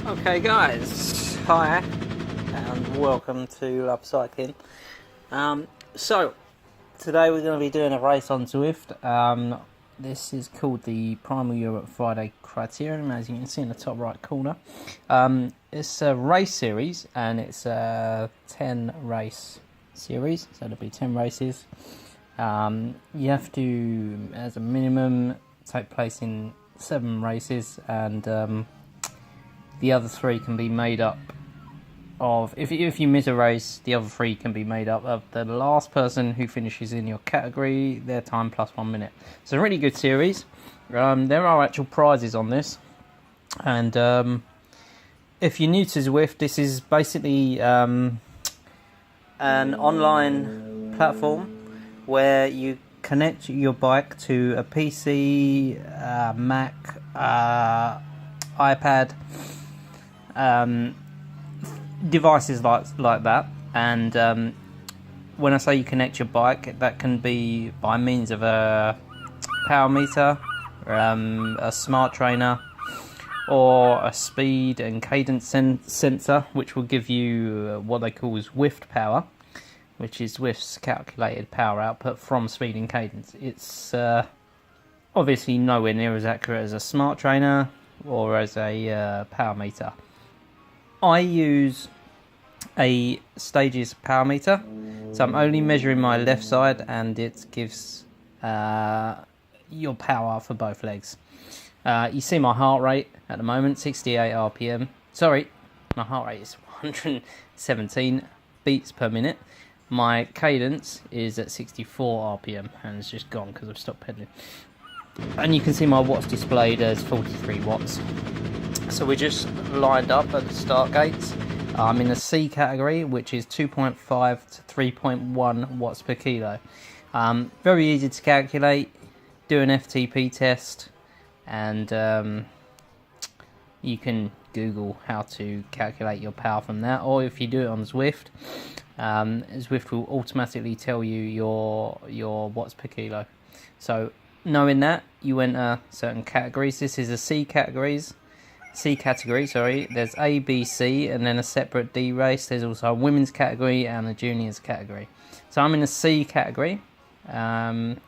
Okay guys, hi and welcome to Love Cycling. So today we're going to be doing a race on Zwift. This is called the Primal Europe Friday Criterium, as you can see in the top right corner. It's a race series and it's a 10 race series, so there'll be 10 races. You have to, as a minimum, take place in 7 races, and the other 3 can be made up of, if you miss a race, the other 3 can be made up of the last person who finishes in your category, their time plus 1 minute. It's a really good series. There are actual prizes on this, and if you're new to Zwift, this is basically an online platform where you connect your bike to a PC, Mac, iPad, devices like that, and when I say you connect your bike, that can be by means of a power meter, a smart trainer, or a speed and cadence sensor, which will give you what they call Zwift power, which is Zwift's calculated power output from speed and cadence. It's obviously nowhere near as accurate as a smart trainer or as a power meter. I use a Stages power meter, so I'm only measuring my left side, and it gives your power for both legs. You see my heart rate at the moment, 68 RPM. Sorry, my heart rate is 117 beats per minute. My cadence is at 64 RPM, and it's just gone because I've stopped pedaling. And you can see my watts displayed as 43 watts. So we're just lined up at the start gates. I'm in the C category, which is 2.5 to 3.1 watts per kilo. Very easy to calculate. Do an FTP test, and you can Google how to calculate your power from that. Or if you do it on Zwift, Zwift will automatically tell you your watts per kilo. So knowing that, you enter certain categories. This is a C category, sorry. There's A, B, C, and then a separate D race. There's also a women's category and a juniors category. So I'm in the C category. And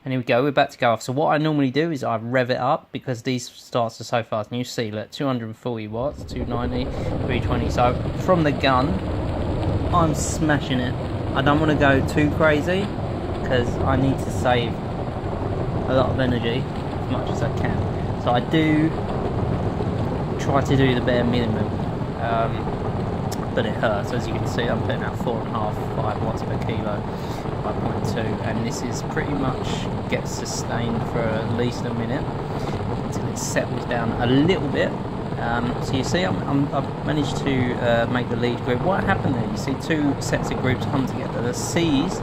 here we go, we're about to go off. So what I normally do is I rev it up, because these starts are so fast. And you see, look, 240 watts, 290, 320. So from the gun, I'm smashing it. I don't want to go too crazy, because I need to save a lot of energy as much as I can. So I do try to do the bare minimum, but it hurts. As you can see, I'm putting out 5 watts per kilo, 5.2, and this is pretty much gets sustained for at least a minute until it settles down a little bit. So you see, I've managed to make the lead group. What happened there? You see 2 sets of groups come together. The C's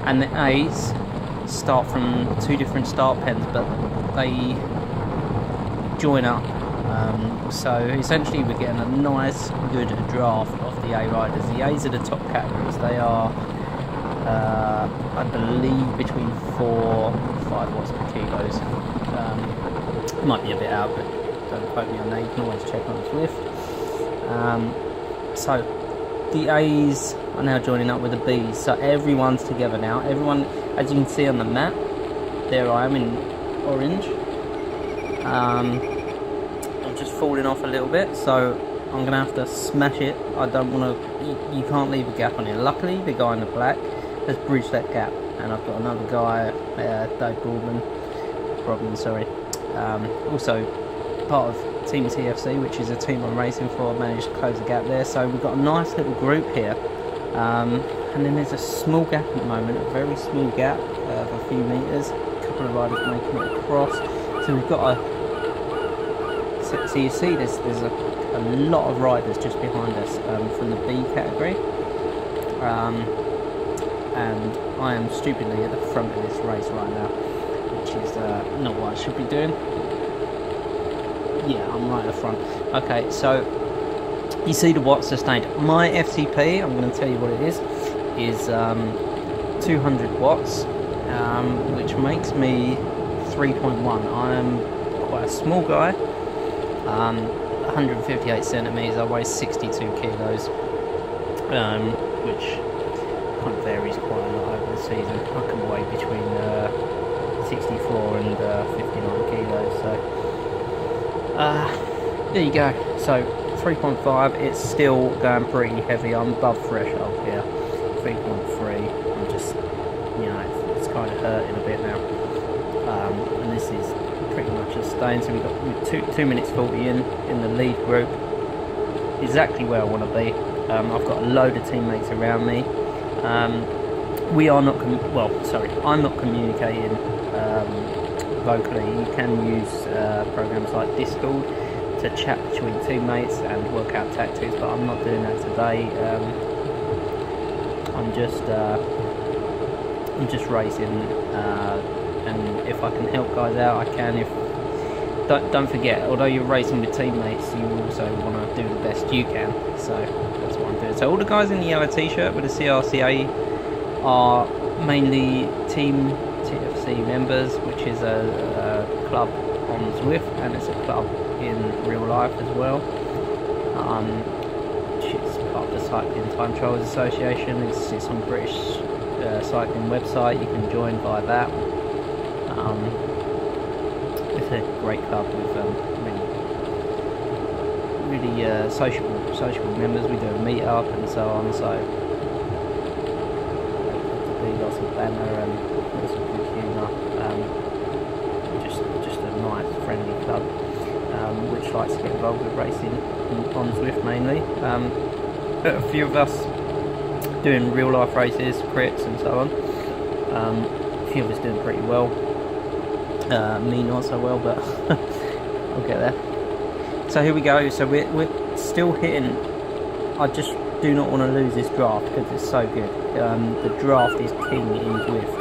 and the A's start from 2 different start pens, but they join up. So essentially we're getting a nice good draft of the A riders. The A's are the top categories. They are I believe between 4 and 5 watts per kilos. Might be a bit out, but don't quote me on that. You can always check on Zwift. So the A's are now joining up with the B's, so everyone's together now. Everyone, as you can see on the map, there I am in orange. I'm just falling off a little bit, so I'm gonna have to smash it. I don't want to. You can't leave a gap on it. Luckily, the guy in the black has bridged that gap, and I've got another guy, Dave Broadman, sorry. Also part of Team TFC, which is a team I'm racing for. I managed to close the gap there, so we've got a nice little group here. And then there's a small gap at the moment, a very small gap of a few metres. A couple of riders making it across. So we've got so you see there's a lot of riders just behind us from the B category. And I am stupidly at the front of this race right now, which is not what I should be doing. Yeah, I'm right at the front. Okay, so you see the watts sustained. My FTP, I'm going to tell you what it is 200 watts, which makes me 3.1. I'm quite a small guy, 158 centimetres, I weigh 62 kilos, which kind of varies quite a lot over the season. I can weigh between 64 and 59 kilos, so there you go. So 3.5, it's still going pretty heavy. I'm above threshold here. 3.3, I'm just, you know, it's kind of hurting a bit now. And this is pretty much a staying. So we've got 2 minutes 40 in the lead group. Exactly where I want to be. I've got a load of teammates around me. We are not, I'm not communicating vocally. You can use programs like Discord to chat between teammates and work out tactics, but I'm not doing that today. I'm just racing, and if I can help guys out, I can. Don't forget, although you're racing with teammates, you also want to do the best you can. So that's what I'm doing. So all the guys in the yellow t-shirt with the CRCA are mainly Team TFC members, which is a club on Zwift, and it's a club in real life as well. Which is part of the Cycling Time Trials Association. It's on British cycling website. You can join via that. It's a great club with really sociable members. We do a meet up and so on. So lots of banner and lots of good humour. Just a nice, friendly club, which likes to get involved with racing on Zwift mainly. A few of us doing real life races, crits and so on. A few of us doing pretty well. Me not so well, but I'll get there. So here we go. So we're still hitting. I just do not want to lose this draft because it's so good. The draft is king in Zwift,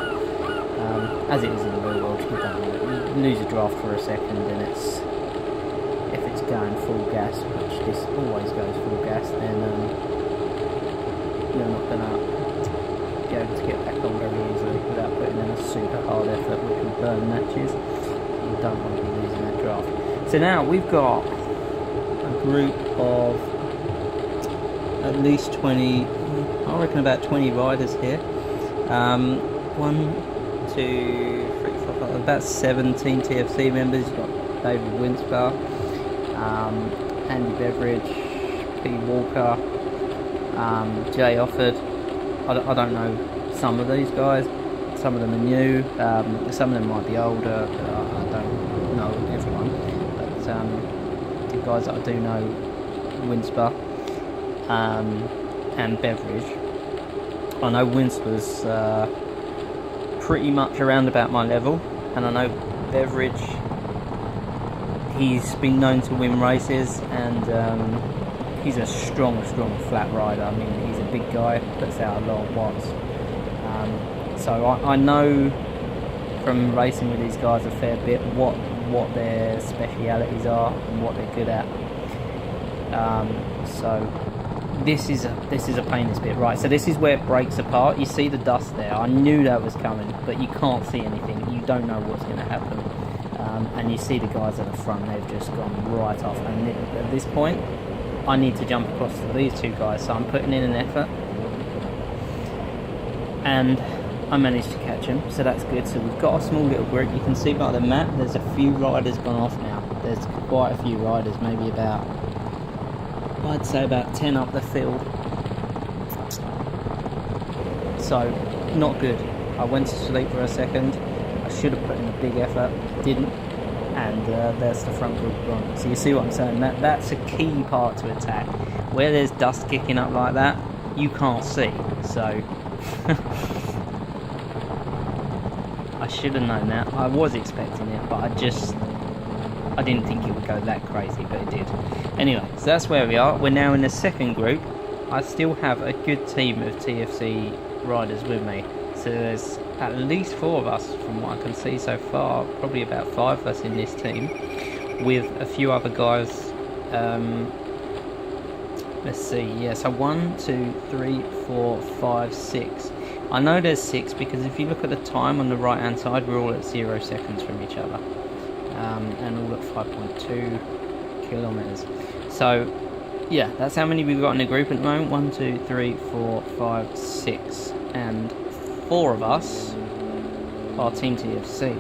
as it is in the real world. You don't want to lose a draft for a second, and if it's going full gas, which this always goes full gas, then you're not going to be able to get back on very easily without putting in a super hard effort, which will burn matches. You don't want to be losing that draft. So now we've got a group of at least 20, I reckon about 20 riders here. 1, 2, 3, 4, 5, about 17 TFC members. You've got David Winsper, Andy Beveridge, P Walker, Jay Offord. I don't know some of these guys. Some of them are new. Some of them might be older. I don't know everyone. But the guys that I do know, Winsper and Beveridge. I know Winsper's pretty much around about my level, and I know Beveridge, he's been known to win races, and he's a strong flat rider. I mean, he's a big guy, puts out a lot of watts. So I know from racing with these guys a fair bit what their specialities are and what they're good at. So this is a pain, this bit, right? So this is where it breaks apart. You see the dust there. I knew that was coming, but you can't see anything. You don't know what's going to happen. And you see the guys at the front, they've just gone right off. And at this point, I need to jump across to these two guys, so I'm putting in an effort. And I managed to catch him, so that's good. So we've got a small little group. You can see by the map, there's a few riders gone off now. There's quite a few riders, maybe about, I'd say about 10 up the field. So, not good. I went to sleep for a second. I should have put in a big effort, didn't. And there's the front group gone. So you see what I'm saying? That's a key part to attack. Where there's dust kicking up like that, you can't see. So, I should have known that. I was expecting it, but I didn't think it would go that crazy, but it did. Anyway, so that's where we are. We're now in the second group. I still have a good team of TFC riders with me. So there's at least 4 of us from what I can see so far. Probably about 5 of us in this team, with a few other guys. Let's see. Yeah, so 1, 2, 3, 4, 5, 6. I know there's 6 because if you look at the time on the right hand side, we're all at 0 seconds from each other. And all at 5.2 kilometers. So yeah, that's how many we've got in the group at the moment. 1, 2, 3, 4, 5, 6, and 4 of us are Team TFC,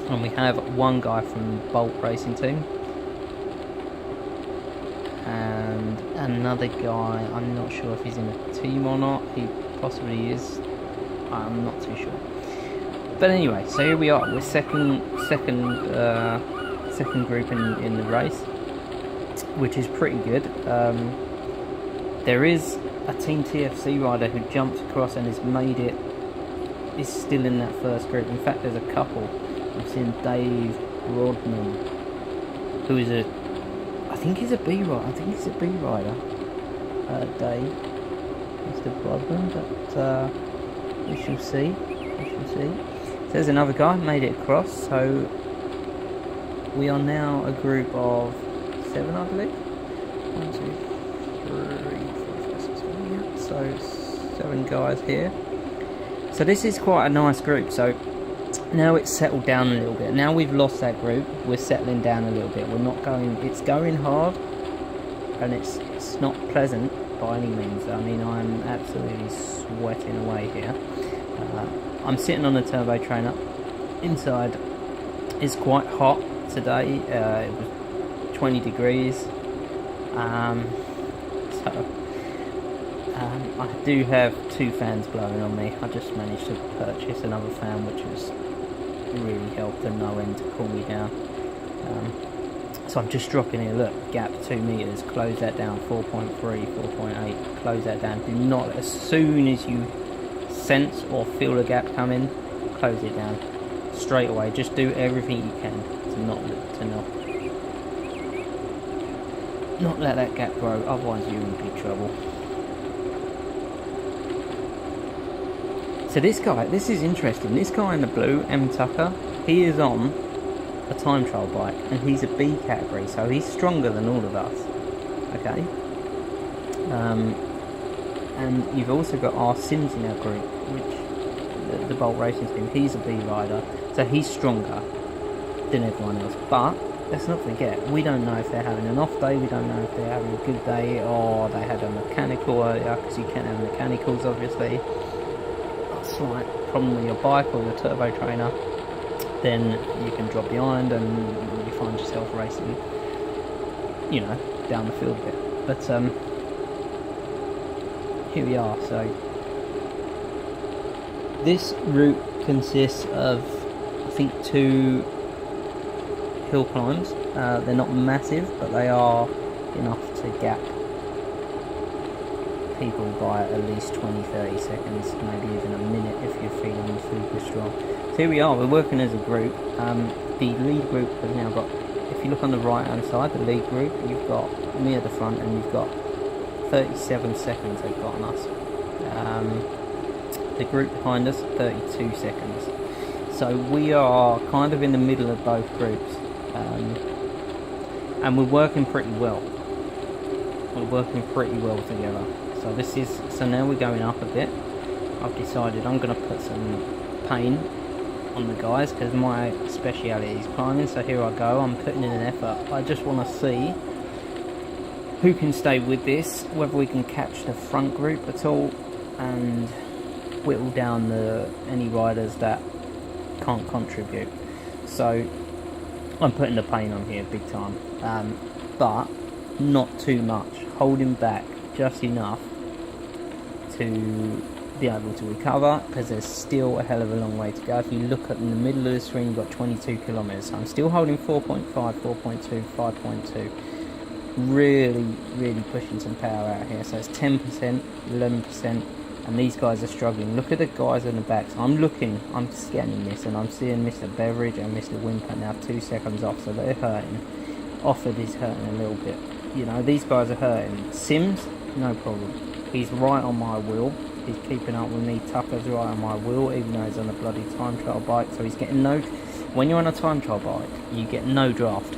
and we have one guy from Bolt Racing team and another guy. I'm not sure if he's in a team or not. He possibly is. I'm not too sure. But anyway, so here we are. We're second group in the race, which is pretty good. There is a Team TFC rider who jumped across and has made it. Is still in that first group. In fact, there's a couple. I'm seeing Dave Rodman, who is I think he's a B rider. Dave, Mr. Rodman, but we shall see. So there's another guy made it across. So we are now a group of 7, I believe. 1, 2, 3, 4, 5, 6, 7. Yeah. So 7 guys here. So this is quite a nice group. So now it's settled down a little bit. Now we've lost that group, we're settling down a little bit. We're not going. It's going hard, and it's not pleasant by any means. I mean, I'm absolutely sweating away here. I'm sitting on a turbo trainer. Inside is quite hot today. It was 20 degrees. I do have 2 fans blowing on me. I just managed to purchase another fan, which has really helped at no end to cool me down. So I'm just dropping it. Look, gap 2 meters. Close that down. 4.3, 4.8. Close that down. Do not, as soon as you sense or feel a gap coming, close it down straight away. Just do everything you can to not let that gap grow. Otherwise, you're in big trouble. So this guy, this is interesting. This guy in the blue, M Tucker, he is on a time trial bike, and he's a B category, so he's stronger than all of us. Okay. And you've also got our Sims in our group, which the Bolt Racing team. He's a B rider, so he's stronger than everyone else. But let's not forget, we don't know if they're having an off day. We don't know if they're having a good day, or they had a mechanical earlier, because you can't have mechanicals, obviously. Slight problem with your bike or your turbo trainer, then you can drop behind and you find yourself racing, you know, down the field a bit. But here we are. So this route consists of, I think, 2 hill climbs. They're not massive, but they are enough to gap people by at least 20-30 seconds, maybe even a minute if you're feeling super strong. So here we are, we're working as a group. The lead group has now got, if you look on the right hand side, the lead group, you've got me at the front, and you've got 37 seconds they've got on us. The group behind us, 32 seconds. So we are kind of in the middle of both groups, and we're working pretty well. We're working pretty well together. So now we're going up a bit. I've decided I'm going to put some pain on the guys, because my speciality is climbing. So here I go, I'm putting in an effort. I just want to see who can stay with this, whether we can catch the front group at all, and whittle down any riders that can't contribute. So I'm putting the pain on here big time, but not too much, holding back just enough to be able to recover, because there's still a hell of a long way to go. If you look at in the middle of the screen, you've got 22 kilometers. So I'm still holding 4.5, 4.2, 5.2. Really pushing some power out here. So it's 10%, 11%, and these guys are struggling. Look at the guys in the back. So I'm scanning this, and I'm seeing Mr. Beveridge and Mr. Wimper now 2 seconds off, so they're hurting. Offord is hurting a little bit. You know, these guys are hurting. Sims, no problem. He's right on my wheel. He's keeping up with me. Tucker's right on my wheel, even though he's on a bloody time trial bike. So he's getting no... When you're on a time trial bike, you get no draft.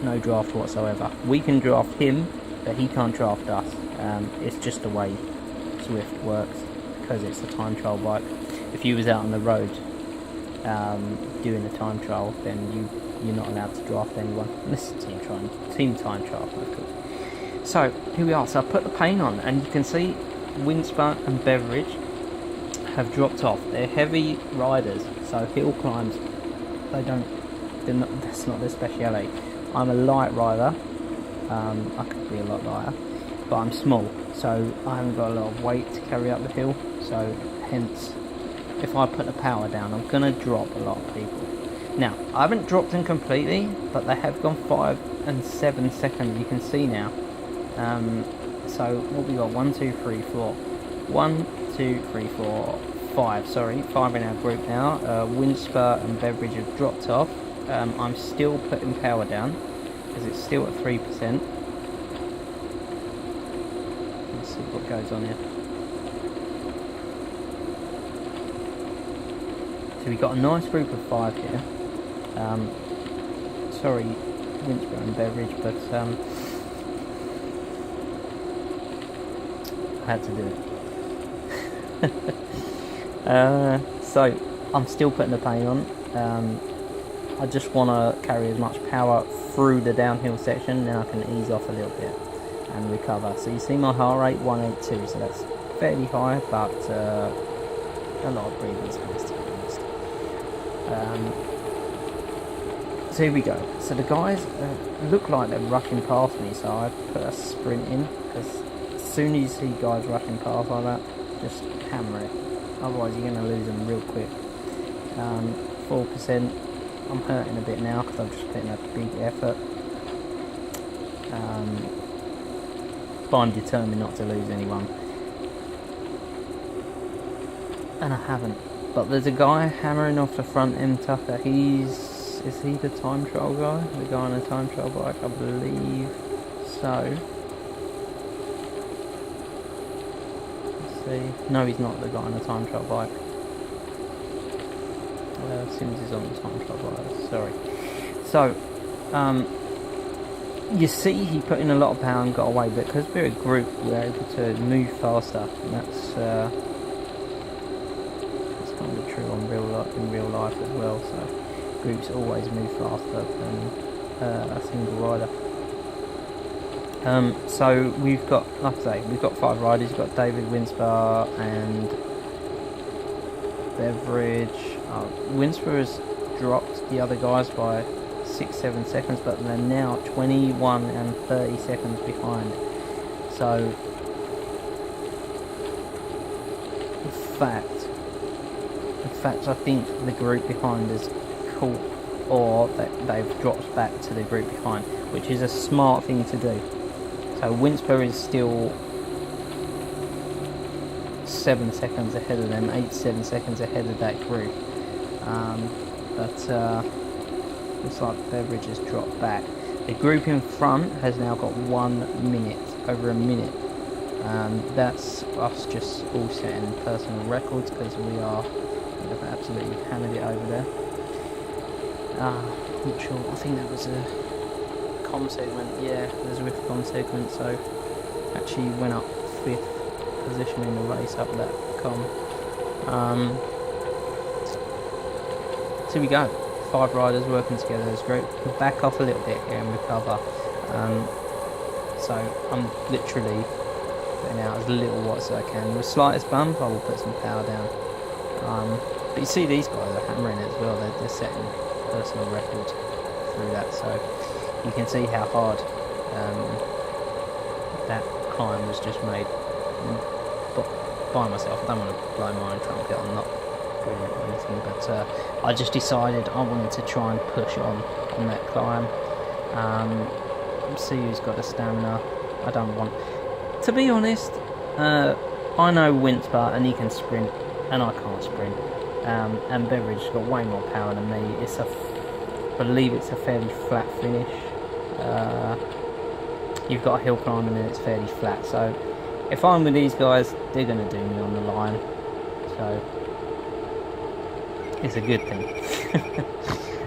No draft whatsoever. We can draft him, but he can't draft us. It's just the way Zwift works, because it's a time trial bike. If you was out on the road, doing a time trial, then you're not allowed to draft anyone. This is team time trial. So here we are. So I put the paint on, and you can see Winsper and Beveridge have dropped off. They're heavy riders, so hill climbs, that's not their speciality. I'm a light rider. I could be a lot lighter, but I'm small, so I haven't got a lot of weight to carry up the hill. So hence, if I put the power down, I'm gonna drop a lot of people. Now, I haven't dropped them completely, but they have gone 5 and 7 seconds. You can see now. So what we got? 1, 2, 3, 4. 1, 2, 3, 4, 5. Sorry, 5 in our group now. Winsper and Beveridge have dropped off. I'm still putting power down because it's still at 3%. Let's see what goes on here. So we've got a nice group of 5 here. Sorry, Winsper and Beveridge, but I had to do it. So I'm still putting the paint on. I just want to carry as much power through the downhill section, then I can ease off a little bit and recover. So you see my heart rate 182, so that's fairly high, but a lot of breathing space, to be honest. So here we go. So the guys look like they're rushing past me, so I put a sprint in, because as soon as you see guys rushing past like that, just hammer it. Otherwise you're going to lose them real quick. 4%. I'm hurting a bit now because I'm just putting a big effort. But I'm determined not to lose anyone. And I haven't. But there's a guy hammering off the front end tucker. Is he the time trial guy? The guy on a time trial bike? I believe so. Let's see. No, he's not the guy on a time trial bike. Sims is on the time trial bike. Sorry. So, you see he put in a lot of power and got away, but because we're a group, we're able to move faster. And that's kind of true in real life as well. So groups always move faster than a single rider. So we've got, like I say, we've got 5 riders. We've got David, Winsper and Beveridge. Winsper has dropped the other guys by 6-7 seconds, but they're now 21 and 30 seconds behind. So in fact I think the group behind is caught, or that they've dropped back to the group behind, which is a smart thing to do. So Winsper is still 7 seconds ahead of them, 8-7 seconds ahead of that group. But looks like Beveridge has dropped back. The group in front has now got 1 minute, over a minute. That's us just all setting personal records, because we have absolutely hammered it over there. Not sure, I think that was a comm segment, yeah, the Zwift comm segment, so actually went up 5th position in the race up that comm. So we go, 5 riders working together as a group. We'll back off a little bit here and recover. So I'm literally putting out as little watts as I can. With the slightest bump, I will put some power down. But you see these guys are hammering it as well. They're setting personal records through that. So you can see how hard that climb was just made. But by myself, I don't want to blow my own trumpet. I'm not brilliant or anything, but I just decided I wanted to try and push on that climb. See who's got the stamina. I don't want, to be honest, I know Winsper and he can sprint and I can't sprint, and Beveridge's got way more power than me. I believe it's a fairly flat finish. You've got a hill climb and then it's fairly flat, so if I'm with these guys, they're going to do me on the line, so it's a good thing.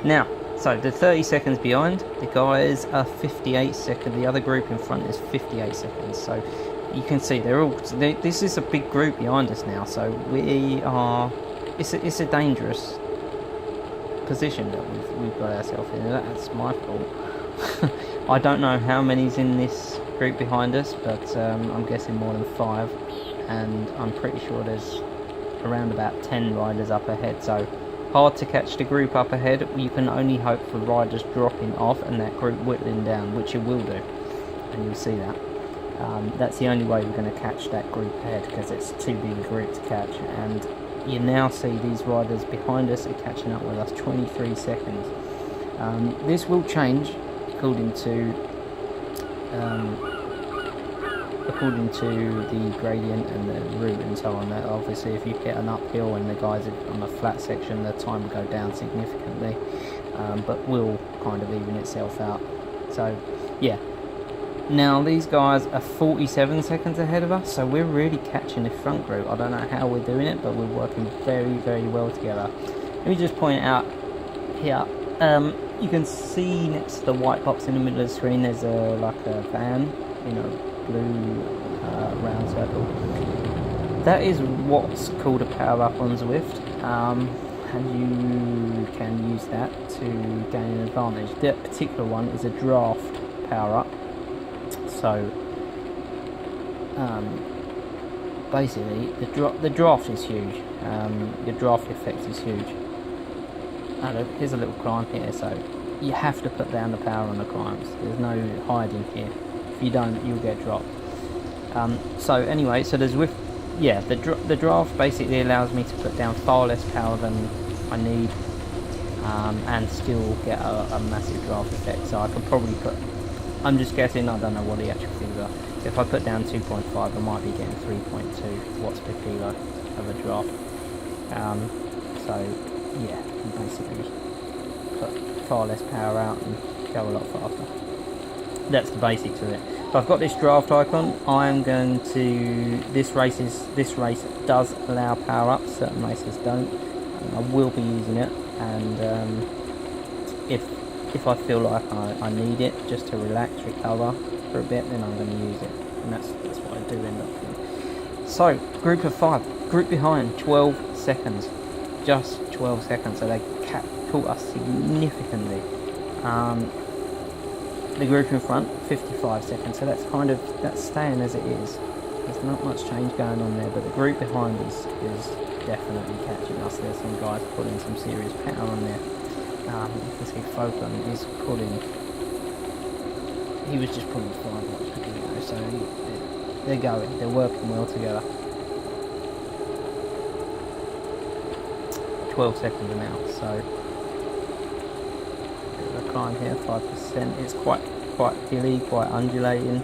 Now, so the 30 seconds behind, the guys are 58 seconds, the other group in front is 58 seconds, so you can see this is a big group behind us now, so we are, it's a dangerous position that we've got ourselves in. That's my fault. I don't know how many's in this group behind us, but I'm guessing more than 5, and I'm pretty sure there's around about 10 riders up ahead, so hard to catch the group up ahead. You can only hope for riders dropping off and that group whittling down, which it will do, and you'll see that. That's the only way we're going to catch that group ahead, because it's too big a group to catch. And you now see these riders behind us are catching up with us, 23 seconds. This will change according to the gradient and the route and so on. Obviously, if you get an uphill and the guys are on a flat section, the time will go down significantly, but will kind of even itself out. So yeah, now these guys are 47 seconds ahead of us, so we're really catching the front group. I don't know how we're doing it, but we're working very, very well together. Let me just point out here, you can see next to the white box in the middle of the screen, there's like a van, blue round circle. That is what's called a power up on Zwift, and you can use that to gain an advantage. That particular one is a draft power up. So basically the draft is huge. Your draft effect is huge. Here's a little climb here, so you have to put down the power on the climbs. There's no hiding here. If you don't, you'll get dropped. So anyway, so the Zwift, yeah, the draft basically allows me to put down far less power than I need, and still get a massive draft effect. So I could probably put, I'm just guessing, I don't know what the actual figures are. If I put down 2.5, I might be getting 3.2 watts per kilo of a draft. So yeah, you basically put far less power out and go a lot faster. That's the basics of it. So I've got this draft icon. I'm going to, this race does allow power ups, certain races don't. I will be using it, and if I feel like I need it just to relax, recover for a bit, then I'm going to use it, and that's what I do end up doing. So group of 5, group behind, 12 seconds, just 12 seconds. So they caught us significantly. The group in front, 55 seconds, so that's staying as it is. There's not much change going on there, but the group behind us is definitely catching us. There's some guys putting some serious power on there. You can see Falcon is pulling, he was just pulling 5 watts per kilo, so they're working well together. 12 seconds now, so a climb here, 5%. It's quite hilly, quite undulating.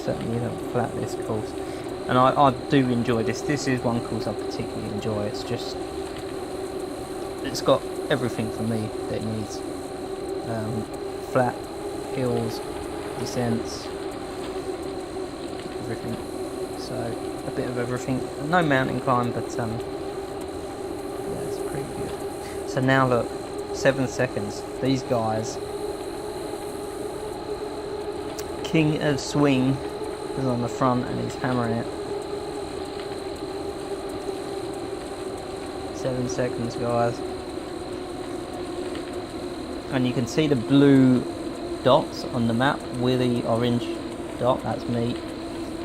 Certainly isn't flat, this course, and I do enjoy this. This is one course I particularly enjoy. It's got everything for me that it needs. Flat, hills, descents, everything. So a bit of everything. No mountain climb, but yeah, it's pretty good. So now look, 7 seconds. These guys, King of Swing is on the front and he's hammering it. 7 seconds, guys. And you can see the blue dots on the map with the orange dot, that's me.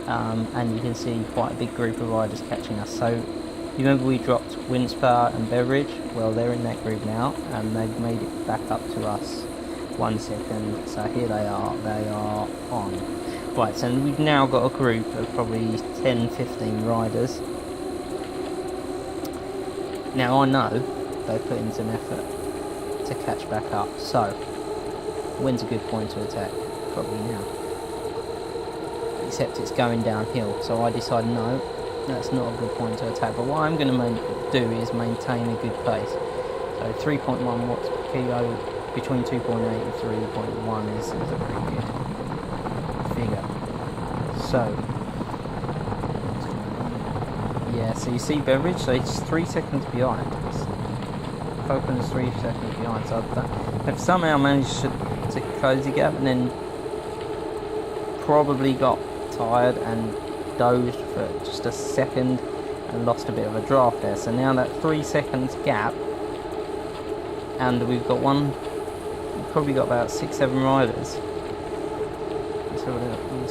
And you can see quite a big group of riders catching us. So you remember we dropped Windspa and Beveridge? Well, they're in that group now, and they've made it back up to us 1 second. So here they are on. Right, so we've now got a group of probably 10-15 riders. Now I know they put in some effort to catch back up, so when's a good point to attack? Probably now. Except it's going downhill, so I decided no, that's not a good point to attack. But what I'm going to do is maintain a good pace. So 3.1 watts per kilo, between 2.8 and 3.1 is a pretty good figure. So yeah, so you see Beveridge, so it's 3 seconds behind. Falcon is 3 seconds behind, so they've somehow managed to close the gap, and then probably got tired and dozed for just a second and lost a bit of a draft there. So now that 3 seconds gap and we've probably got about 6-7 riders. Let's have a look. 1,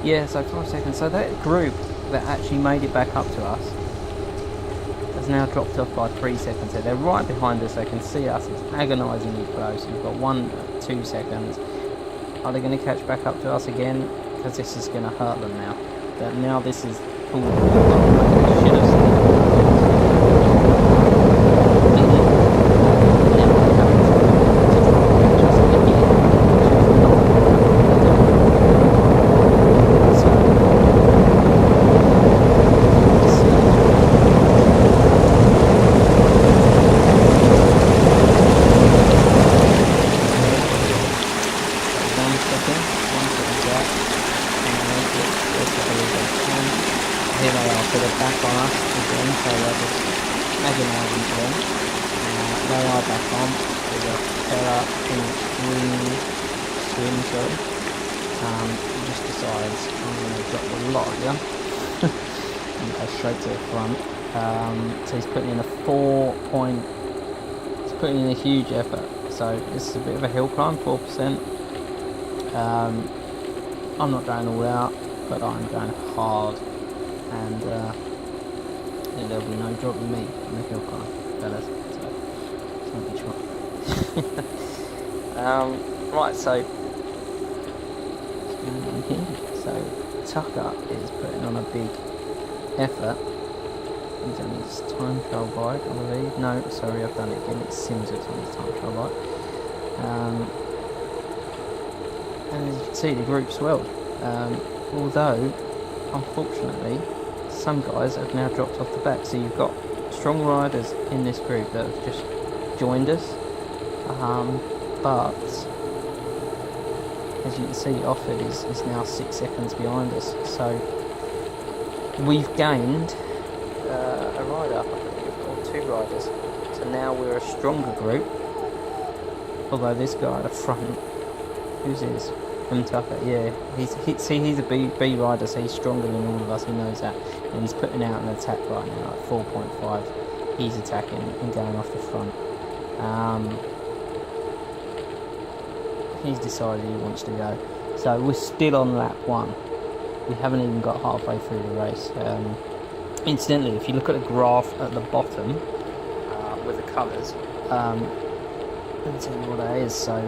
2. Yeah, so 5 seconds. So that group that actually made it back up to us has now dropped off by 3 seconds. So they're right behind us. They can see us. It's agonisingly close. We've got 1, 2 seconds. Are they going to catch back up to us again? Because this is going to hurt them now. But now this is full. Here they are, so they're back on us again, so they're just agonising for them. They are back on. There's a fella in green swim, sorry. He just decides I'm going to drop the lot of you and go straight to the front. So he's putting in a 4 point, he's putting in a huge effort. So this is a bit of a hill climb, 4%. I'm not going all out, but I'm going hard. And there'll be no dropping me in the hill climb, fellas. So it's not be trying. Right, so what's going on here? So Tucker is putting on a big effort. He's on his time trial bike, I believe. No, sorry, I've done it again. It's Sims that's on his time trial bike. And as you can see, the group swelled. Although, unfortunately, some guys have now dropped off the back. So you've got strong riders in this group that have just joined us. But as you can see, Offord is now 6 seconds behind us. So we've gained a rider, I believe, or 2 riders. So now we're a stronger group. Although this guy at the front, who's his? Tucker, yeah, he's a B rider, so he's stronger than all of us. He knows that, and he's putting out an attack right now at 4.5. He's attacking and going off the front. He's decided he wants to go. So we're still on lap 1. We haven't even got halfway through the race. Incidentally, if you look at the graph at the bottom with the colours, let me tell you what that is. So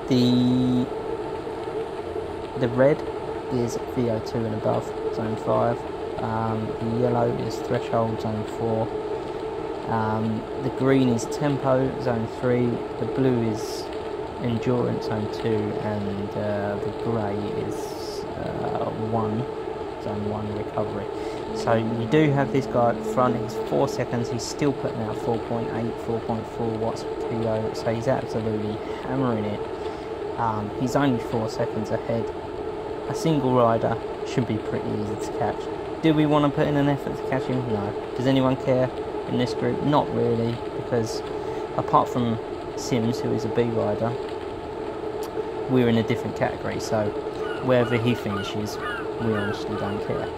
the red is VO2 and above, zone 5. The yellow is threshold, zone 4. The green is tempo, zone 3. The blue is endurance, zone 2, and the grey is 1, zone 1 recovery. So you do have this guy at the front. He's 4 seconds. He's still putting out 4.8, 4.4 watts per kilo. So he's absolutely hammering it. He's only 4 seconds ahead. A single rider should be pretty easy to catch. Do we want to put in an effort to catch him? No. Does anyone care in this group? Not really, because apart from Sims, who is a B rider, we're in a different category. So wherever he finishes, we honestly don't care,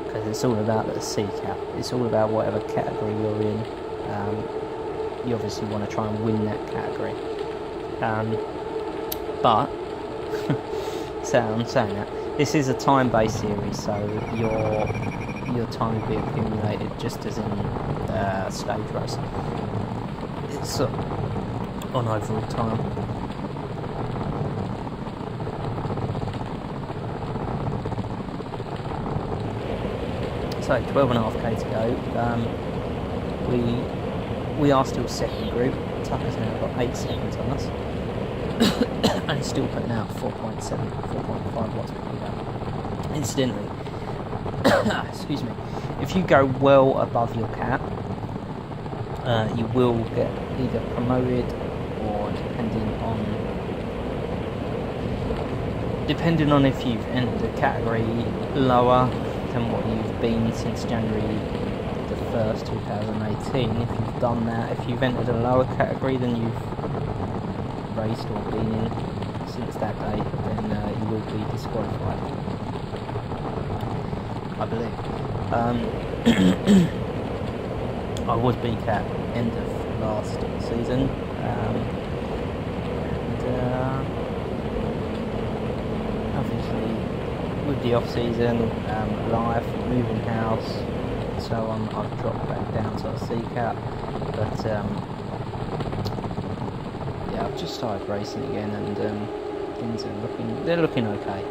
because it's all about the C cap. It's all about whatever category you're in. You obviously want to try and win that category. But I'm saying that this is a time-based series, so your time will be accumulated just as in stage race. It's on overall time. So 12.5k to go. We are still second group. Tucker's now got 8 seconds on us. And he's still putting out 4.7, 4.5 watts per kilo. Incidentally, excuse me, if you go well above your cap, you will get either promoted or depending on if you've entered a category lower than what you've been since January the 1st, 2018. If you've done that, if you've entered a lower category than you've raced or been in since that day, then you will be disqualified, I believe. I was BCAT end of last season, and obviously with the off season, life, moving house, so on, I've dropped back down to a CCAT, but yeah, I've just started racing again, and things are looking okay.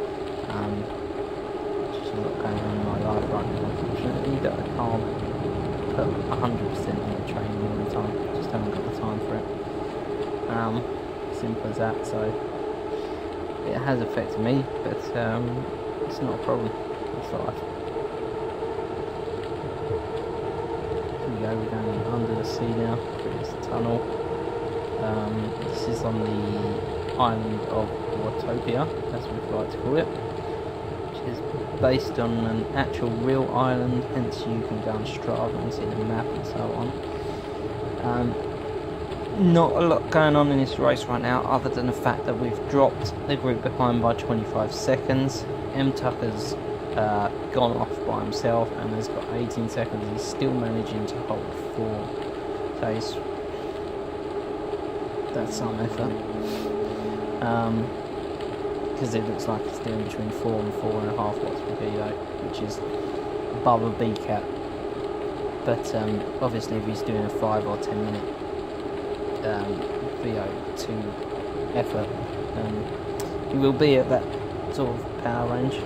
Just a lot going on in my life right now, unfortunately, that I can't put 100% in the training all the time. Just haven't got the time for it. Simple as that. So it has affected me, but it's not a problem. It's life. Here we go. We're going under the sea now through this tunnel. This is on the island of Watopia, as we'd like to call it, which is based on an actual real island, hence you can go on Strava and see the map and so on. Not a lot going on in this race right now, other than the fact that we've dropped the group behind by 25 seconds. M Tucker's gone off by himself and has got 18 seconds. He's still managing to hold 4. So that's some effort. Because it looks like it's doing between 4 and 4.5 watts per kilo, which is above a BCAT. But obviously, if he's doing a 5 or 10 minute VO2 effort, he will be at that sort of power range.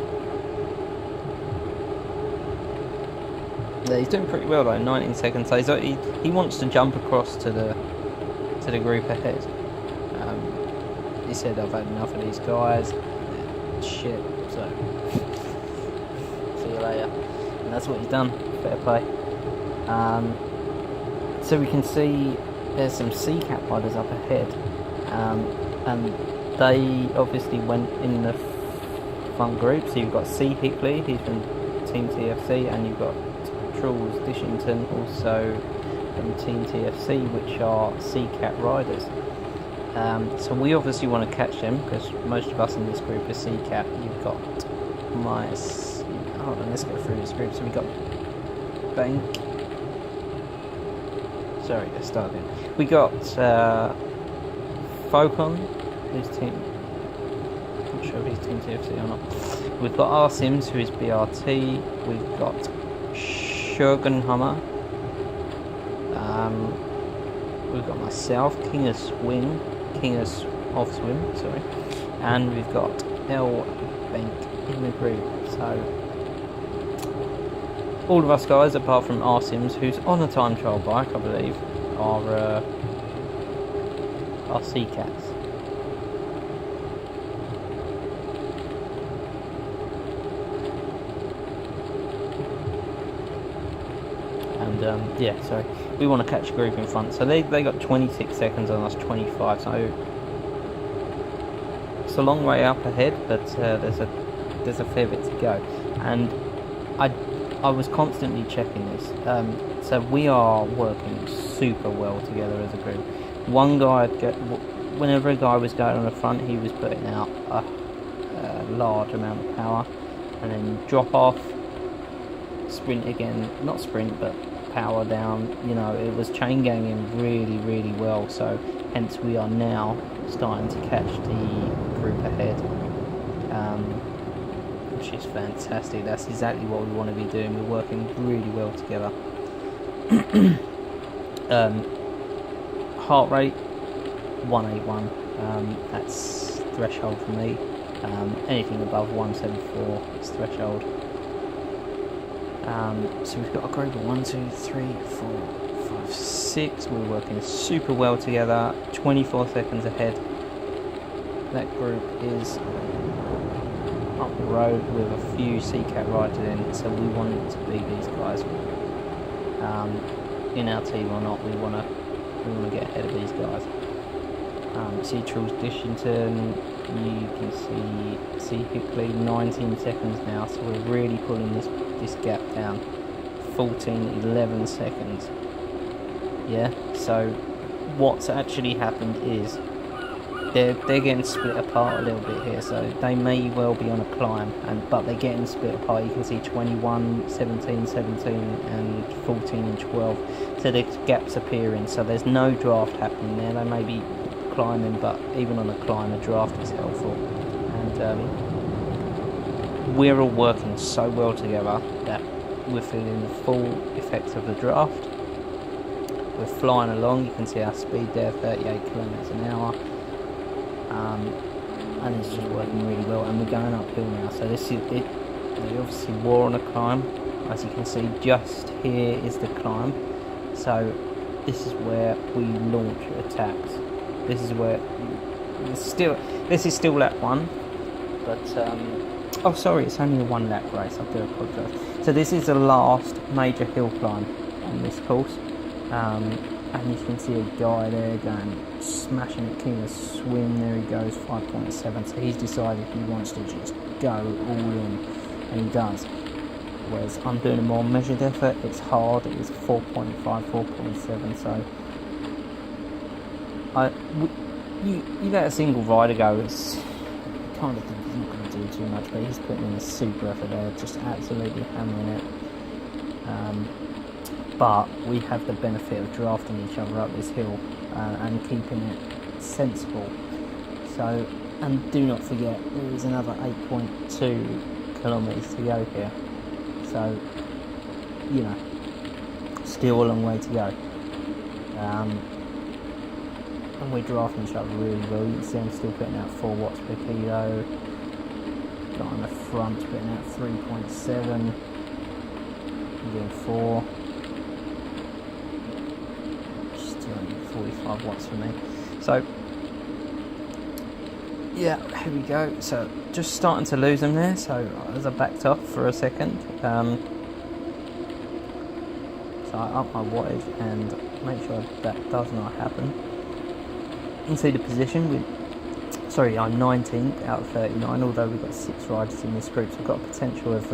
Yeah, he's doing pretty well though. 19 seconds. So he wants to jump across to the group ahead. He said, "I've had enough of these guys. Shit." So see you later. And that's what he's done. Fair play. So we can see there's some CCAT riders up ahead, and they obviously went in the front group. So you've got C Hickley, he's from Team TFC, and you've got Truls Dishington also from Team TFC, which are CCAT riders. So we obviously want to catch them because most of us in this group are CCAT. You've got hold on, let's go through this group. So we've got Bank. Sorry, let's start again. We got Focon, who's team. I'm not sure if he's Team TFC or not. We've got R Sims, who is BRT. We've got Shogunhammer. We've got myself, King of Swim, sorry, and we've got L Bank in the group. So all of us guys, apart from R Sims, who's on a time trial bike, I believe, are CCATs. And yeah, so we want to catch a group in front. So they got 26 seconds on us, 25. So it's a long way up ahead, but there's a fair bit to go. And I was constantly checking this. So we are working super well together as a group. One guy, whenever a guy was going on the front, he was putting out a large amount of power, and then drop off, sprint again, not sprint, but power down. You know, it was chain ganging really, really well. So hence we are now starting to catch the group ahead. Which is fantastic. That's exactly what we want to be doing. We're working really well together. Heart rate 181. That's threshold for me. Anything above 174 is threshold. So we've got a group of 1, 2, 3, 4, 5, 6. We're working super well together. 24 seconds ahead. That group is up the road with a few CCAT riders in, so we want to beat these guys. In our team or not, we want to get ahead of these guys. See Truls Dishington, you can see Hickley, 19 seconds now, so we're really pulling this gap down. 11 seconds. Yeah, so what's actually happened is they're getting split apart a little bit here, so they may well be on a climb, but they're getting split apart. You can see 21, 17, 17 and 14 and 12, so there's gaps appearing, so there's no draft happening there. They may be climbing, but even on a climb, a draft is helpful. And we're all working so well together that we're feeling the full effects of the draft. We're flying along. You can see our speed there, 38 kilometers an hour, and it's just working really well. And we're going uphill now, so this is it. We obviously were on a climb, as you can see. Just here is the climb, so this is where we launch attacks. This is where this is still lap 1, but oh sorry, it's only a 1 lap race. I do apologise. So this is the last major hill climb on this course. And you can see a guy there going smashing at King of Swim. There he goes, 5.7. So he's decided he wants to just go all in, and he does. Whereas I'm doing a more measured effort. It's hard. It's 4.5, 4.7. So you let a single rider go. It's kind of think he's not going to do too much, but he's putting in a super effort there, just absolutely hammering it. But we have the benefit of drafting each other up this hill and keeping it sensible. So, and do not forget, there is another 8.2 kilometres to go here. So, you know, still a long way to go. And we're drafting each other really well. You can see I'm still putting out 4 watts per kilo. Got on the front putting out 3.7. I'm doing 4. 45 watts for me. So yeah, here we go. So just starting to lose them there, so as I backed off for a second, so I up my wattage and make sure that does not happen. You can see the position I'm 19th out of 39, although we've got 6 riders in this group, so we've got a potential of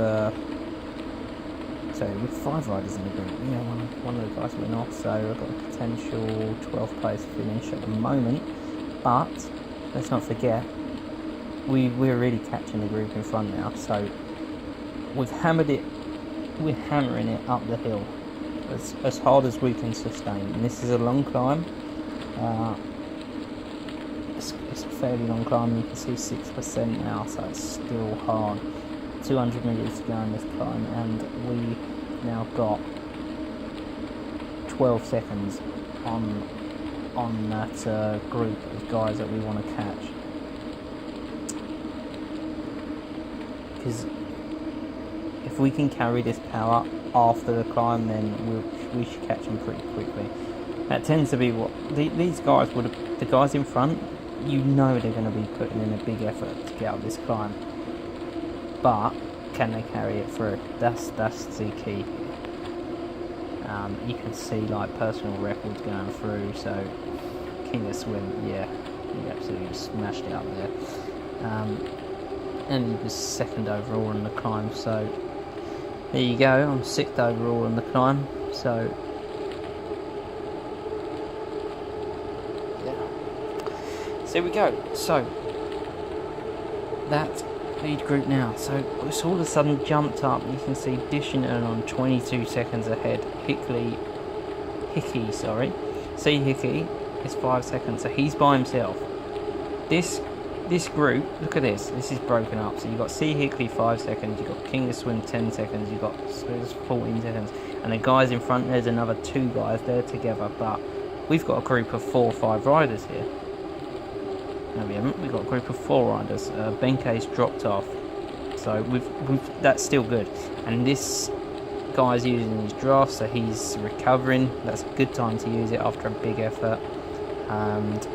with 5 riders in the group. Yeah, one of the guys went off, so I've got a potential 12th place finish at the moment. But let's not forget, we're really catching the group in front now. So we've hammered it. We're hammering it up the hill as hard as we can sustain. And this is a long climb. It's a fairly long climb. You can see 6% now, so it's still hard. 200 metres to go on this climb, and we now got 12 seconds on that group of guys that we want to catch. Because if we can carry this power after the climb, then we should catch them pretty quickly. That tends to be what these guys the guys in front, you know they're going to be putting in a big effort to get up this climb. But can they carry it through? That's the key. You can see like personal records going through. So King of Swim, yeah, he absolutely smashed it up there. And he was 2nd overall on the climb. So there you go. I'm 6th overall on the climb. So yeah. So there we go. So that lead group now, so it's all of a sudden jumped up. You can see Dishington on 22 seconds ahead. Hickey is 5 seconds, so he's by himself. This group, look at this is broken up. So you've got C. Hickley 5 seconds, you've got King of Swim 10 seconds, you've got Swizz 14 seconds, and the guys in front, there's another 2 guys there together, but we've got a group of 4 or 5 riders here. No, we haven't. We've got a group of 4 riders. Benke's dropped off, so that's still good. And this guy's using his draft, so he's recovering. That's a good time to use it after a big effort. And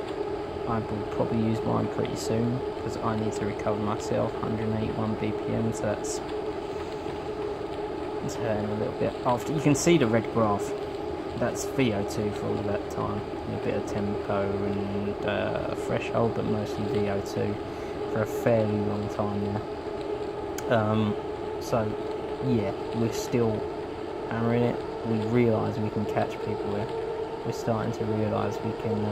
I will probably use mine pretty soon because I need to recover myself. 181 BPM, so it's hurting a little bit. After you can see the red graph. That's VO2 for all that time, a bit of tempo and threshold, but mostly VO2 for a fairly long time now. So yeah, we're still hammering it. We realise we can catch people here. We're starting to realise we can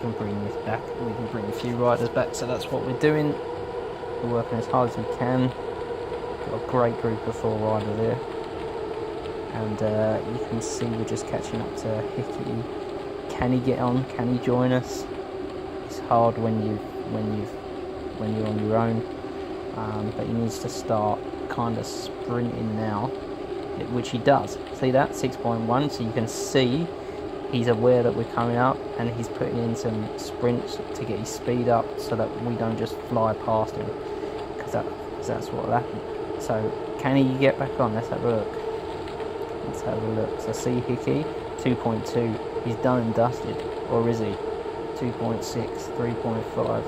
can bring this back. We can bring a few riders back, so that's what we're doing. We're working as hard as we can. Got a great group of 4 riders there, and you can see we're just catching up to Hickey. Can he get on? Can he join us? It's hard when you're on your own, but he needs to start kind of sprinting now, which he does. See that 6.1, so you can see he's aware that we're coming up, and he's putting in some sprints to get his speed up so that we don't just fly past him, because that's what will happen. So can he get back on? Let's have a look. So see Hickey 2.2, he's done and dusted, or is he? 2.6, 3.5,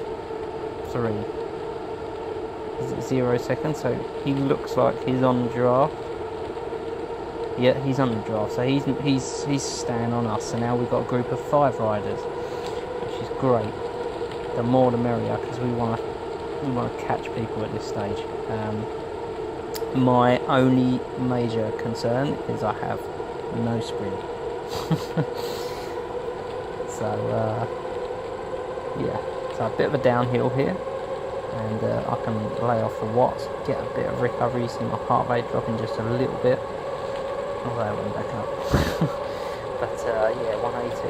3. Is it 0 seconds? So he looks like he's on the draft. Yeah, he's on the draft. So he's staying on us. So now we've got a group of 5 riders, which is great. The more the merrier, because we want to catch people at this stage. My only major concern is I have no sprint. So yeah, so a bit of a downhill here, and I can lay off the watts, get a bit of recovery. You see my heart rate dropping just a little bit, although I went back up. But yeah, 180,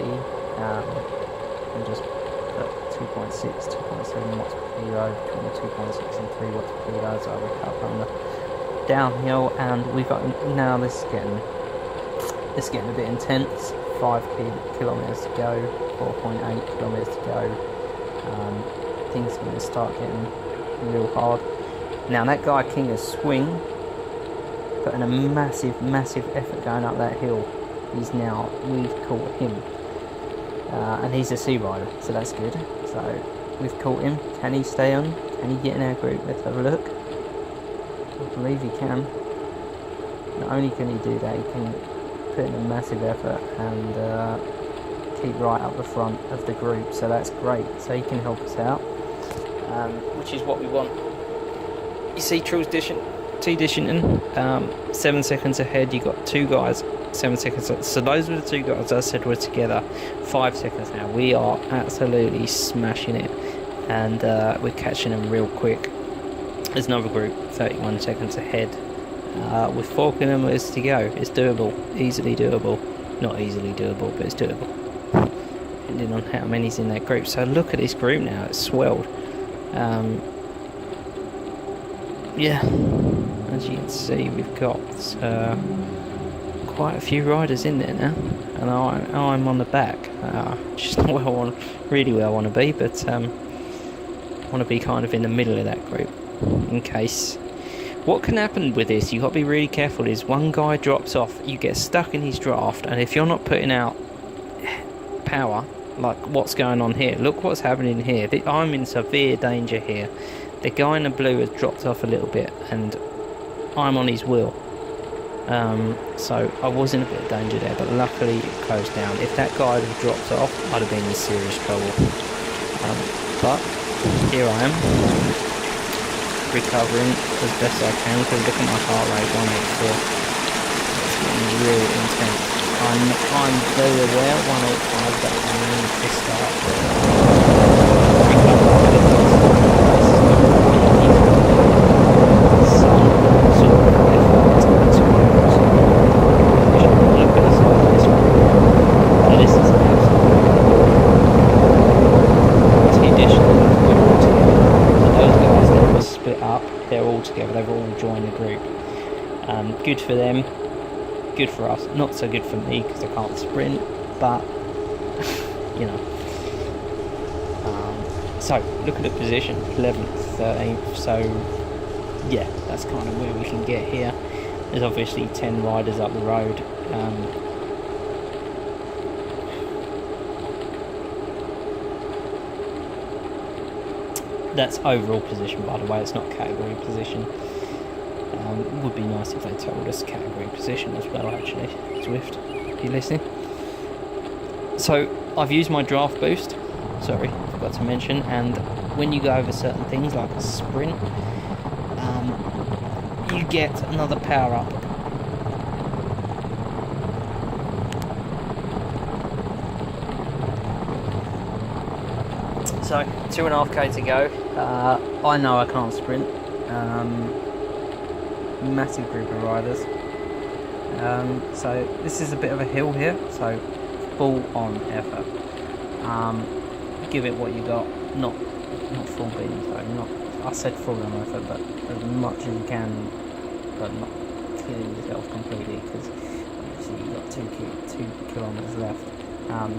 and just put 2.6, 2.7 watts per kilo, between 2.6 and 3 watts per kilo, so I recover on the downhill. And we've got, now this is getting a bit intense. 5 kilometers to go, 4.8 kilometers to go. Things are going to start getting real hard. Now that guy Kinger's swing, putting a massive effort going up that hill. We've caught him, and he's a sea rider, so that's good. So we've caught him. Can he stay on? Can he get in our group? Let's have a look. I believe he can. Not only can he do that, he can put in a massive effort and keep right up the front of the group, so that's great. So he can help us out, which is what we want. You see T-Dishington, 7 seconds ahead. You got 2 guys 7 seconds, so those were the 2 guys I said were together. 5 seconds now. We are absolutely smashing it, and we're catching them real quick. There's another group 31 seconds ahead, with 4 kilometers to go. It's doable, easily doable. Not easily doable, but it's doable, depending on how many's in that group. So look at this group now, it's swelled. Yeah, as you can see, we've got quite a few riders in there now, and I'm on the back, just not where I want to be, but I want to be kind of in the middle of that group, in case. What can happen with this, you've got to be really careful, is one guy drops off, you get stuck in his draft, and if you're not putting out power, like what's going on here, look what's happening here. I'm in severe danger here. The guy in the blue has dropped off a little bit, and I'm on his wheel. So I was in a bit of danger there, but luckily it closed down. If that guy had dropped off, I'd have been in serious trouble. But here I am, recovering as best I can, because look at my heart rate, 184. It's getting real intense. I'm very aware, 185, that I need to start recovering. Together, they've all joined the group. Good for them, good for us, not so good for me because I can't sprint, but you know. So look at the position, 11th, 13th, so yeah, that's kind of where we can get here. There's obviously 10 riders up the road. That's overall position, by the way, it's not category position. Would be nice if they told us category position as well, actually. Zwift, if you're listening. So I've used my draft boost, sorry, forgot to mention, and when you go over certain things like a sprint, you get another power up. So 2.5k to go. I know I can't sprint. Massive group of riders. So this is a bit of a hill here. So full on effort. Give it what you got. Not full beans. So not. I said full on effort, but as much as you can, but not killing yourself completely, because obviously you've got 2 kilometers left.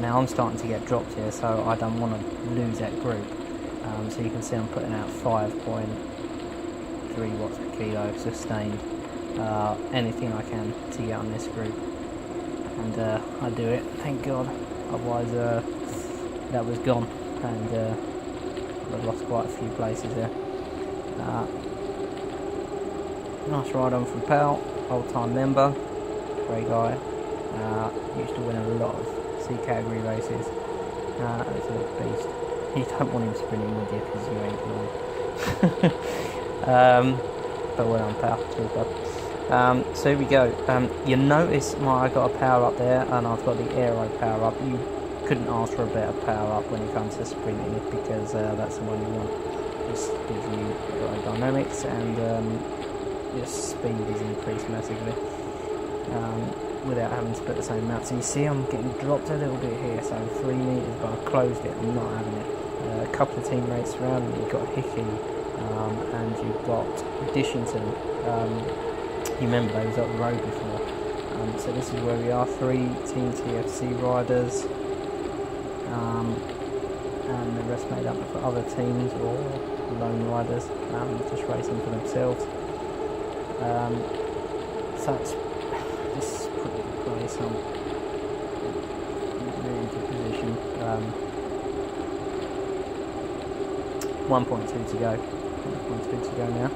Now I'm starting to get dropped here, so I don't want to lose that group. So you can see I'm putting out 5.3 watts per kilo sustained. Anything I can to get on this group, and I do it. Thank God. Otherwise, that was gone, and I've lost quite a few places there. Nice ride on from Pal, old-time member, great guy. Used to win a lot of C category races. He's a beast. You don't want him sprinting with you because you ain't going. But well done, Pal. Cheers, bud. So here we go. You notice I got a power up there, and I've got the aero power up. You couldn't ask for a better power up when it comes to sprinting, because that's the one you want. Just gives you aerodynamics, and your speed is increased massively without having to put the same amount. So you see I'm getting dropped a little bit here, so 3 meters, but I closed it. I'm not having it. A couple of teammates around me. You've got Hickey, and you've got Dishington. You remember they was up the road before. So this is where we are, 3 Team TFC riders, and the rest made up of other teams or lone riders, just racing for themselves. So this is a pretty good place. I'm in a really good position. 1.2 to go. 1.2 to go now.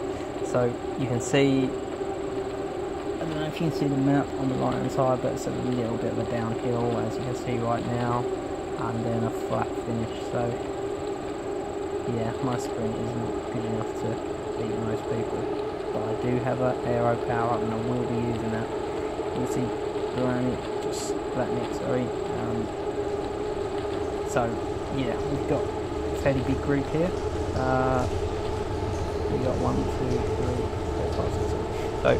So you can see, I don't know if you can see the map on the right hand side, but it's a little bit of a downhill, as you can see right now, and then a flat finish. So yeah, my sprint is not good enough to beat most people, but I do have an aero power up, and I will be using that. You can see Blacknick, sorry. So yeah, we've got a fairly big group here. We got 1, 2, 3, 4, 5, 6, 7. So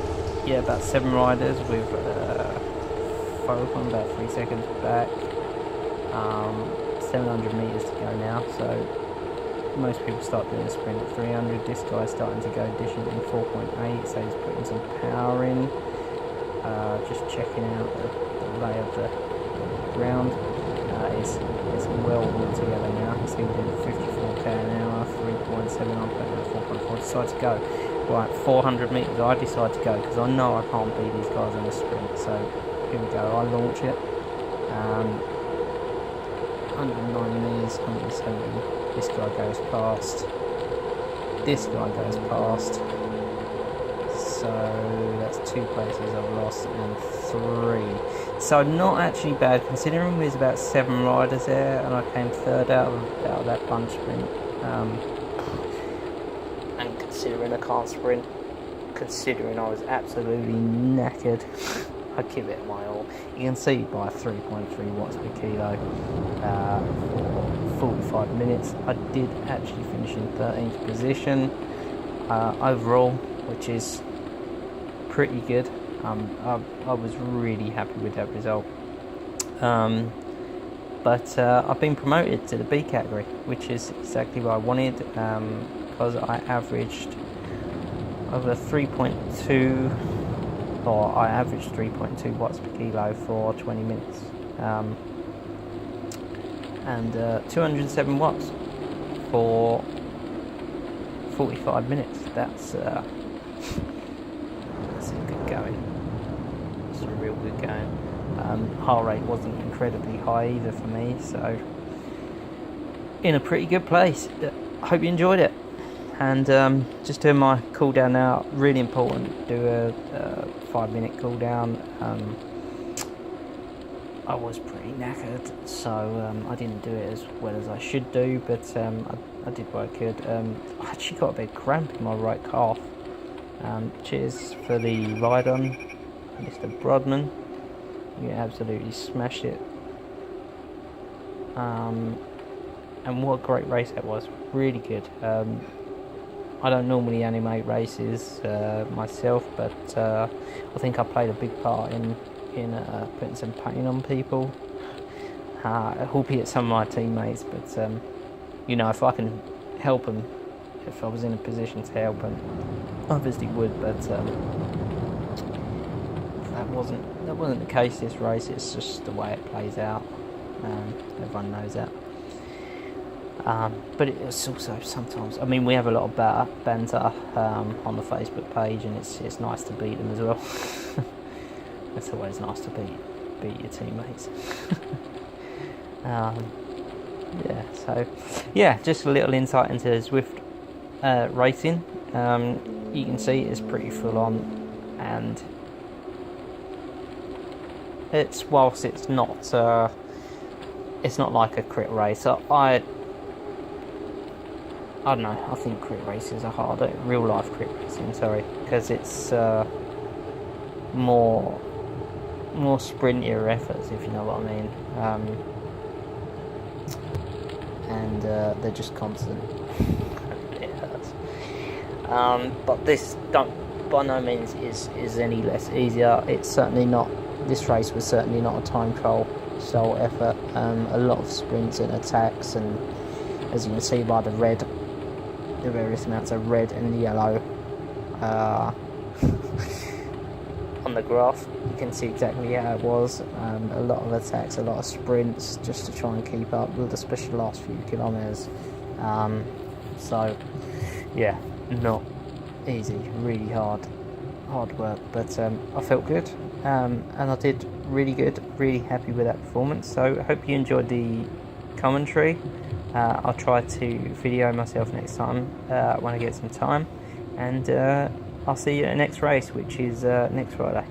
yeah, about 7 riders with Focon about 3 seconds back. 700 meters to go now. So most people start doing a sprint at 300. This guy's starting to go dishing in 4.8, so he's putting some power in. Just checking out the lay of the ground. It's well all together now. You see we're doing 54k an hour, 3.7, I'm putting at 4.4. Decide to go. Right, 400 metres. I decide to go because I know I can't beat these guys on a sprint. So here we go. I launch it. 109 metres, 170. This guy goes past. This guy goes past. So that's 2 places I've lost and 3. So not actually bad, considering there's about 7 riders there, and I came 3rd out of that bunch sprint. And considering I can't sprint, considering I was absolutely knackered, I'd give it my all. You can see by 3.3 watts per kilo for 45 minutes. I did actually finish in 13th position overall, which is pretty good. I was really happy with that result. But I've been promoted to the B category, which is exactly what I wanted, because I averaged over 3.2, or I averaged 3.2 watts per kilo for 20 minutes, and 207 watts for 45 minutes. That's good going. It's a real good going. Heart rate wasn't incredibly high either for me, so in a pretty good place. I hope you enjoyed it. And just doing my cool down now, really important, do a 5-minute cool down. I was pretty knackered, so I didn't do it as well as I should do, but I did what I could. I actually got a bit cramp in my right calf. Cheers for the ride on, Mr. Brodman. You absolutely smashed it. and what a great race that was. Really good. I don't normally animate races myself, but I think I played a big part in putting some pain on people, albeit some of my teammates. But you know, if I can help them, if I was in a position to help them, I obviously would. But that wasn't the case this race. It's just the way it plays out. Everyone knows that. But it's also sometimes, I mean, we have a lot of banter on the Facebook page, and it's nice to beat them as well. It's always nice to beat your teammates. Just a little insight into Zwift Racing. You can see it's pretty full on, and whilst it's not like a crit race. I don't know, I think crit races are harder, real life crit racing, because it's more sprintier efforts, if you know what I mean. And they're just constant. It hurts. But this by no means is any less easier. It's certainly not. This race was certainly not a time trial style effort. A lot of sprints and attacks, and as you can see by the various amounts of red and yellow on the graph, you can see exactly how it was. A lot of attacks, a lot of sprints, just to try and keep up with, especially the last few kilometres. Not easy, really hard work, but I felt good, and I did really good, really happy with that performance. So I hope you enjoyed the commentary. I'll try to video myself next time when I get some time, and I'll see you at the next race, which is next Friday.